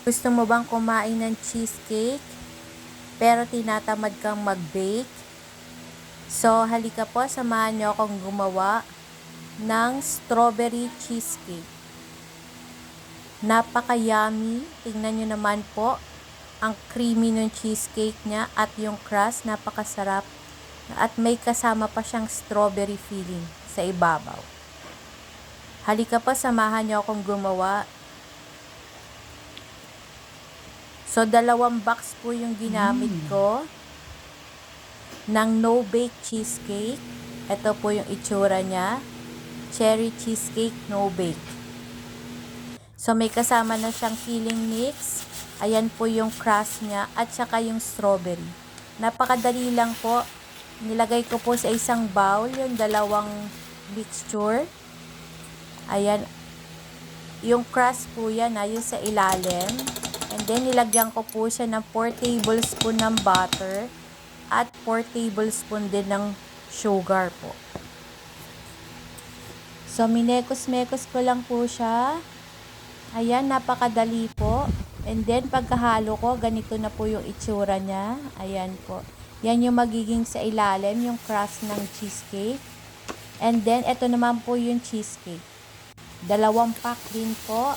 Gusto mo bang kumain ng cheesecake pero tinatamad kang mag-bake? So, halika po, samahan niyo akong gumawa ng strawberry cheesecake. Napaka-yummy. Tingnan niyo naman po ang creamy ng cheesecake niya at yung crust, napakasarap. At may kasama pa siyang strawberry filling sa ibabaw. Halika po, samahan niyo akong gumawa. So, 2 box po yung ginamit ko ng no-bake cheesecake. Ito po yung itsura niya. Cherry cheesecake no-bake. So, may kasama na siyang filling mix. Ayan po yung crust niya at saka yung strawberry. Napakadali lang po. Nilagay ko po sa isang bowl yung 2 mixture. Ayan. Yung crust po yan, yung sa ilalim. And then, nilagyan ko po siya ng 4 tablespoon ng butter at 4 tablespoon din ng sugar po. So, minekos-mekos ko lang po siya. Ayan, napakadali po. And then, pagkahalo ko, ganito na po yung itsura niya. Ayan po. Yan yung magiging sa ilalim, yung crust ng cheesecake. And then, ito naman po yung cheesecake. 2 pack din po.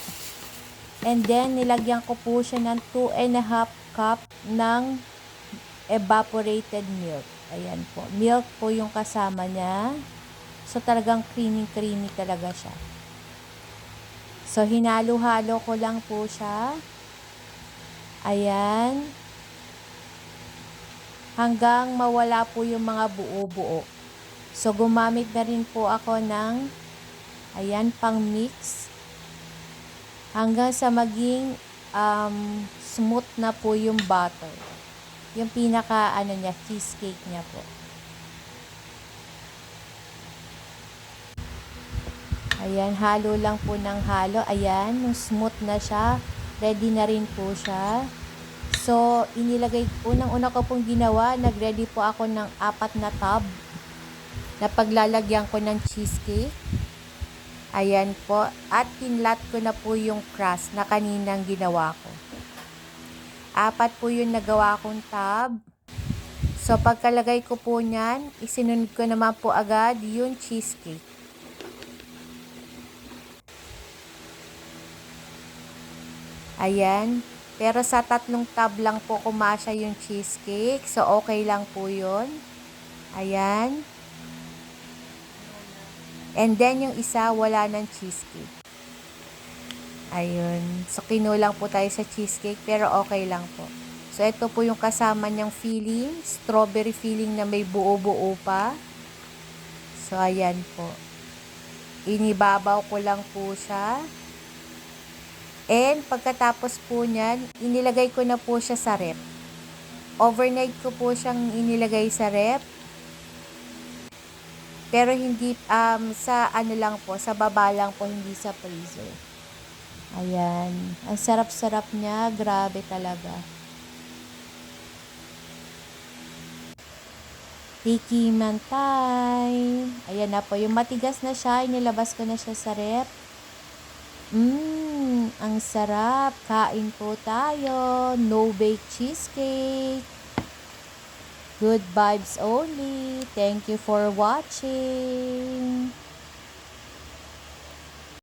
And then, nilagyan ko po siya ng 2.5 cup ng evaporated milk. Ayan po. Milk po yung kasama niya. So, talagang creamy-creamy talaga siya. So, hinalo-halo ko lang po siya. Ayan. Hanggang mawala po yung mga buo-buo. So, gumamit na rin po ako ng, ayan, pang mix. Hanggang sa maging smooth na po yung butter. Yung pinaka, niya, cheesecake niya po. Ayan, halo lang po ng halo. Ayan, yung smooth na siya. Ready na rin po siya. So, unang-una ko pong ginawa, nag-ready po ako ng 4 na tub na paglalagyan ko ng cheesecake. Ayan po. At kinlat ko na po yung crust na kaninang ginawa ko. 4 po yung nagawa kong tub. So, pagkalagay ko po niyan, isinunod ko naman po agad yung cheesecake. Ayan. Pero sa 3 tub lang po kumasya yung cheesecake. So, okay lang po yun. Ayan. And then, yung isa, wala ng cheesecake. Ayun. So, kinulang po tayo sa cheesecake, pero okay lang po. So, ito po yung kasama niyang filling. Strawberry filling na may buo-buo pa. So, ayan po. Inibabaw ko lang po siya. And, pagkatapos po niyan, inilagay ko na po siya sa ref. Overnight ko po siyang inilagay sa ref. Pero hindi, sa lang po, sa baba lang po, hindi sa freezer. Ayan. Ang sarap-sarap niya. Grabe talaga. Tikiman time. Ayan na po. Yung matigas na siya, inilabas ko na siya sa ref. Ang sarap. Kain po tayo. No-bake cheesecake. Good vibes only. Thank you for watching.